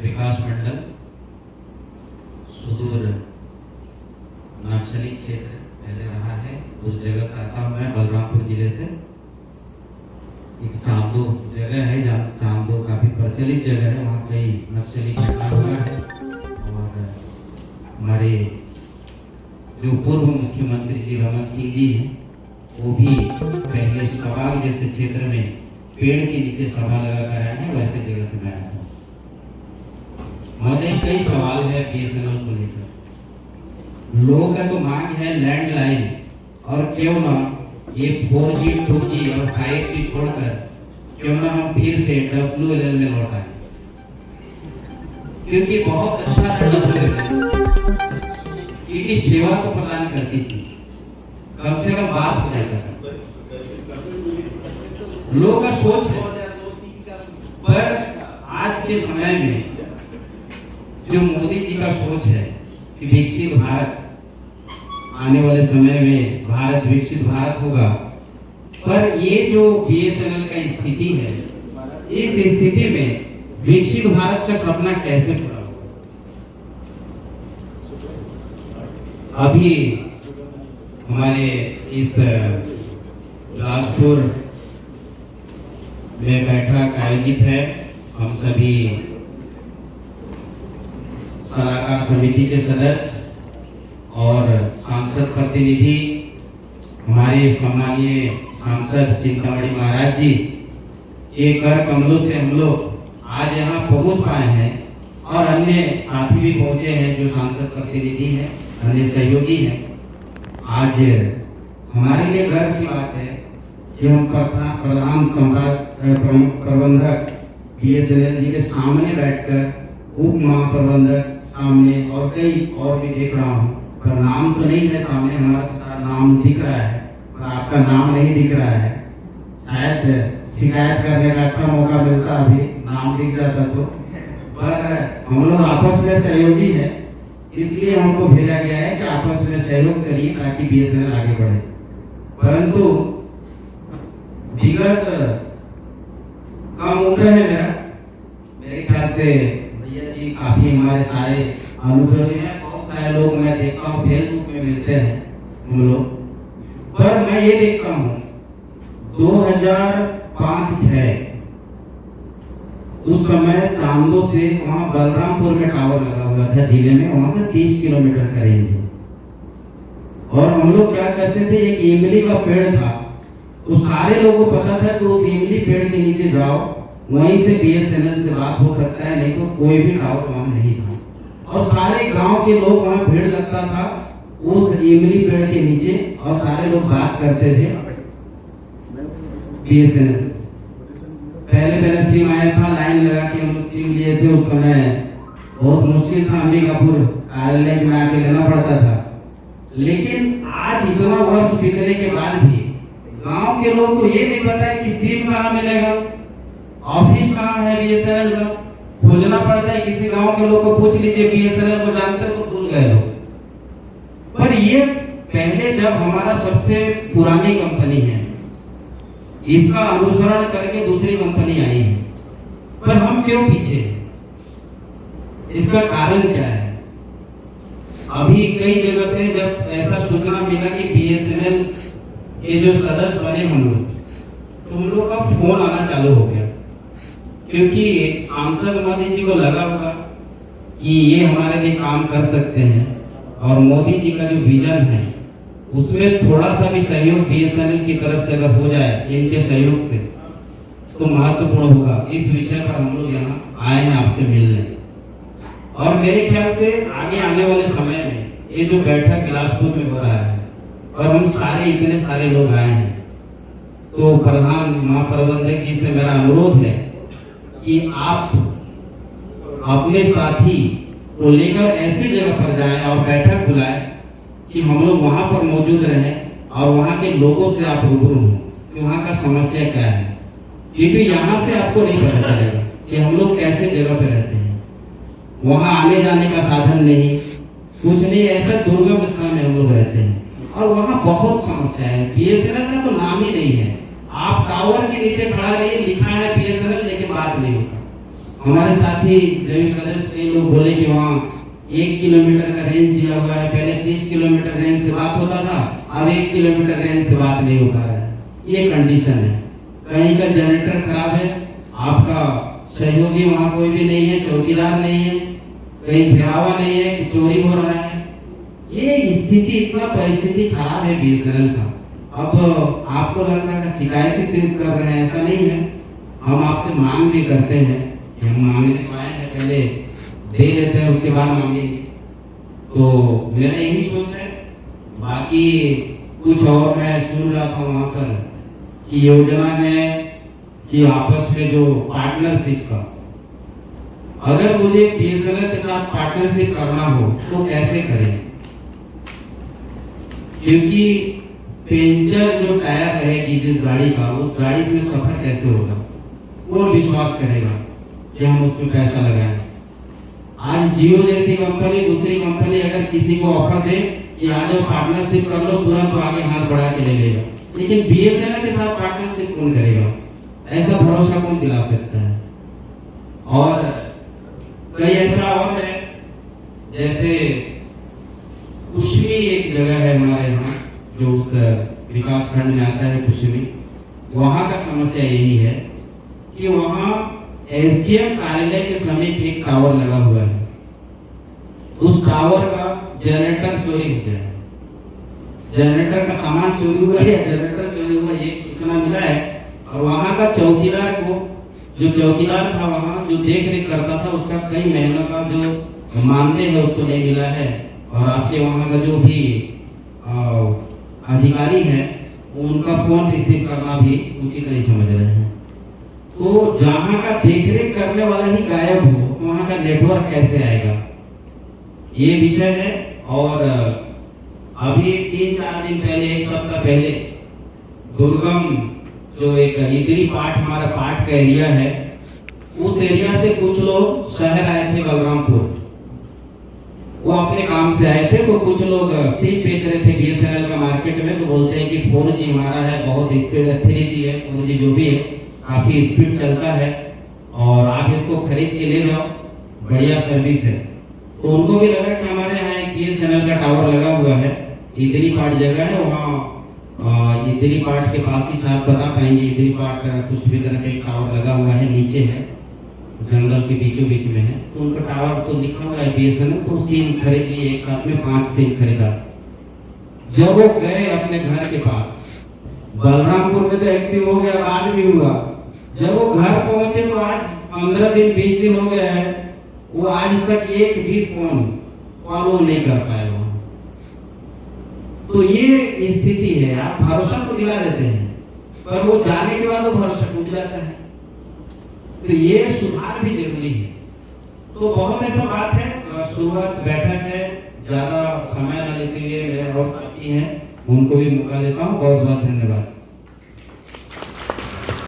विकास मंडल सुदूर नक्सली क्षेत्र पहले रहा है, उस जगह से आता हूँ मैं, बलरामपुर जिले से। एक चांदो जगह है जहाँ चांदो काफी प्रचलित जगह है, वहाँ कई नक्सली घटना हुआ है। और हमारे जो पूर्व मुख्यमंत्री जी रमन सिंह जी हैं, वो भी पहले सवाग जैसे क्षेत्र में पेड़ के नीचे सभा लगा कर आए हैं, वैसे जगह से मैं आया हूँ। महोदय, कई सवाल है बीएसएनएल को लेकर। लोगों का तो मांग है लैंडलाइन, और क्यों ना ये 4G 2G और 5G छोड़कर क्यों ना हम फिर से WLL में लौट आए, क्योंकि बहुत अच्छा था WLL, क्योंकि सेवा को प्रदान करती थी, कम से कम बात हो जाता था। लोगों का सोच है, पर आज के समय में जो मोदी जी का सोच है कि विकसित भारत, आने वाले समय में भारत विकसित भारत होगा, पर ये जो बीएसएनएल का स्थिति है, इस स्थिति में विकसित भारत का सपना कैसे पूरा होगा? अभी हमारे इस बिलासपुर में बैठक आयोजित है। हम सभी सलाहकार समिति के सदस्य और सांसद प्रतिनिधि, हमारे सम्मानीय सांसद चिंतामणि महाराज जी के कर कमलों से हम लोग आज यहाँ पहुँच पाए हैं, और अन्य साथी भी पहुँचे हैं जो सांसद प्रतिनिधि हैं, अन्य सहयोगी हैं। आज हमारे लिए गर्व की बात है कि हम प्रधान प्रबंधक बीएसएनएल जी के सामने बैठकर उप महाप्रबंधक सामने और कई और भी देख रहा हूँ, पर नाम तो नहीं है सामने, हमारा नाम दिख रहा है पर आपका नाम नहीं दिख रहा है। शायद शिकायत करने का अच्छा मौका मिलता, अभी नाम दिख जाता तो। पर हम लोग आपस में सहयोगी है, इसलिए हमको भेजा गया है कि आपस में सहयोग करिए ताकि बीएसएनएल आगे बढ़े। परंतु विगत कम उम्र है मेरे ख्याल से भैया जी काफी हमारे सारे अनुभवी हैं। बहुत सारे लोग मैं देखता हूँ फेसबुक में मिलते हैं हम लोग, पर मैं ये देखता हूँ 2005-06 उस समय चांदो से वहाँ बलरामपुर में टावर लगा हुआ था जिले में, वहां से 30 किलोमीटर का रेंज है। और हम लोग क्या करते थे, एक इमली का पेड़ था, तो सारे लोगों को पता था कि उस इमली पेड़ के नीचे जाओ, वहीं से बीएसएनएल से बात हो सकता है, नहीं तो कोई भी टावर वहां नहीं था। और सारे गांव के लोग वहां भीड़ लगता था उस इमली पेड़ के नीचे, और सारे लोग बात करते थे बीएसएनएल। पहले सिम आया था, लाइन लगा के हम सिम लिए थे, उस समय बहुत मुश्किल था, अंबिकापुर कार्यालय में आके लेना पड़ता था। लेकिन आज इतना वर्ष बीतने के बाद भी गांव के लोग को ये नहीं पता है कि सिम कहाँ मिलेगा, ऑफिस कहाँ है बीएसएनएल का, खोजना पड़ता है। किसी गांव के लोग को पूछ लीजिए बीएसएनएल को जानते हो तो भूल गए लोग। पर ये पहले जब हमारा सबसे पुरानी कंपनी है, इसका अनुसरण करके दूसरी कंपनी आई है, पर हम क्यों पीछे हैं? इसका कारण क्या है? अभी कई जगह से जब ऐसा सूचना मिला कि बीएसएनएल के जो सदस्य बने हम लोग, तो हम लोग का फोन आना चालू हो गया, क्योंकि सांसद मोदी जी को लगा होगा कि ये हमारे लिए काम कर सकते हैं, और मोदी जी का जो विजन है उसमें थोड़ा सा भी सहयोग बीएसएनएल की तरफ से अगर हो जाए, इनके सहयोग से, तो महत्वपूर्ण होगा। इस विषय पर हम लोग यहाँ आए हैं आपसे मिलने, और मेरे ख्याल से आगे आने वाले समय में ये जो बैठक बिलासपुर में हो रहा है, और हम सारे इतने सारे लोग आए हैं, तो प्रधान महाप्रबंधक जी से मेरा अनुरोध है कि आप अपने साथी को लेकर ऐसी जगह पर जाएं और बैठक बुलाएं कि हम लोग वहां पर मौजूद रहें, और वहां के लोगों से आप रूबरू हों कि वहां का समस्या क्या है, क्योंकि यहाँ से आपको नहीं पता चलेगा कि हम लोग कैसे जगह पे रहते हैं। वहां आने जाने का साधन नहीं, कुछ नहीं, ऐसा दुर्गम स्थान में हम लोग रहते हैं, और वहां बहुत समस्या है। बीएसएनएल का तो नाम ही नहीं है, आप टावर के नीचे खड़ा रहिए, लिखा है बीएसएनएल, लेकिन बात नहीं होता। हमारे साथी जमीन सदस्य कई लोग बोले कि वहाँ 1 किलोमीटर का रेंज दिया हुआ है, पहले 30 किलोमीटर रेंज से बात होता था, अब 1 किलोमीटर रेंज से बात नहीं हो पा रहा है। ये कंडीशन है। कहीं का जनरेटर खराब है, आपका सहयोगी वहाँ कोई भी नहीं है, चौकीदार नहीं है, कहीं घेरावा नहीं है कि चोरी हो रहा है। ये स्थिति, इतना परिस्थिति खराब है बीएसएनएल का। अब आपको लग रहा है शिकायतें सिर्फ कर रहे हैं, ऐसा नहीं है। हम आपसे मांग भी करते हैं कि हम मांगने से आए हैं, पहले दे लेते हैं उसके बाद मांगेंगे। तो मेरा यही सोच है। बाकी कुछ और मैं सुन रहा था वहां पर कि योजना है कि आपस में जो पार्टनरशिप का, अगर मुझे बीएसएनएल के साथ पार्टनरशिप करना हो तो कैसे करें? क्योंकि पंचर जो टायर रहेगी जिस गाड़ी का, उस गाड़ी में सफर कैसे होगा? कौन विश्वास करेगा कि हम उसमें पैसा लगाएं? आज जियो जैसी कंपनी, दूसरी कंपनी अगर किसी को ऑफर दे कि आ जाओ पार्टनरशिप कर लो, तुरंत तो आगे हाथ बढ़ा के ले लेगा। लेकिन बीएसएनएल के साथ पार्टनरशिप कौन करेगा? ऐसा भरोसा कौन दिला सकता है? और कई ऐसा और है, जैसे कुशमी एक जगह है हमारे यहाँ जो उस विकास खंड में आता है कुशमी, वहाँ का समस्या यही है कि वहाँ एसडीएम कार्यालय के समीप एक टावर लगा हुआ है। उस टावर का जनरेटर चोरी हो गया है। जनरेटर का सामान चोरी हुआ है या जनरेटर चोरी हुआ, ये सूचना मिला है। और वहाँ का चौकीदार को, जो चौकीदार था वहाँ जो देख रेख करता था, उसका कई महीनों का जो मानदेय है उसको नहीं मिला है। और आपके वहाँ का जो भी अधिकारी है उनका फोन रिसीव करना भी उचित नहीं समझ रहे हैं। तो जहाँ का देखरेख करने वाला ही गायब हो, तो वहाँ का नेटवर्क कैसे आएगा? ये विषय है। और अभी 3-4 दिन पहले, एक सप्ताह पहले, दुर्गम जो एक इदरी पाठ, हमारा पाठ का एरिया है, उस एरिया से कुछ लोग शहर आए थे बलरामपुर। वो अपने काम से आए थे। तो कुछ लोग सिम बेच रहे थे बीएसएनएल का मार्केट में। तो बोलते हैं कि 4G हमारा है, बहुत स्पीड है, 3G है, 4G जो भी है, काफी स्पीड चलता है और आप इसको खरीद के ले जाओ, बढ़िया सर्विस है। तो उनको भी लगा कि हमारे यहाँ एक बीएसएनएल का टावर लगा हुआ है, इदरी पाट जगह है, वहाँ इदरी पाट के पास ही आप बता पाएंगे, इदरी पाट कुछ भी तरह का एक टावर लगा हुआ है, नीचे है, जंगल के बीचों बीच में है। तो उनका टावर तो लिखा हुआ है बीएसएनएल। तो सिम खरीद लिए, एक साथ में 5 सिम खरीदा। जब वो गए अपने घर के पास, बलरामपुर में तो एक्टिव हो गया, बाद में हुआ। जब वो घर पहुंचे तो आज 15 दिन 20 दिन हो गए हैं, वो आज तक एक भी फोन कॉल वो नहीं कर पाए वहां। तो ये स्थिति है। आप भरोसा तो दिला देते हैं, पर वो जाने के बाद वो भरोसा टूट जाता है। तो ये सुधार भी जरूरी है। तो बहुत ऐसा बात है। शुरुआत बैठक है, ज्यादा समय न लेते हुए मेरे और साथी हैं उनको भी मौका देता हूँ। बहुत बहुत धन्यवाद।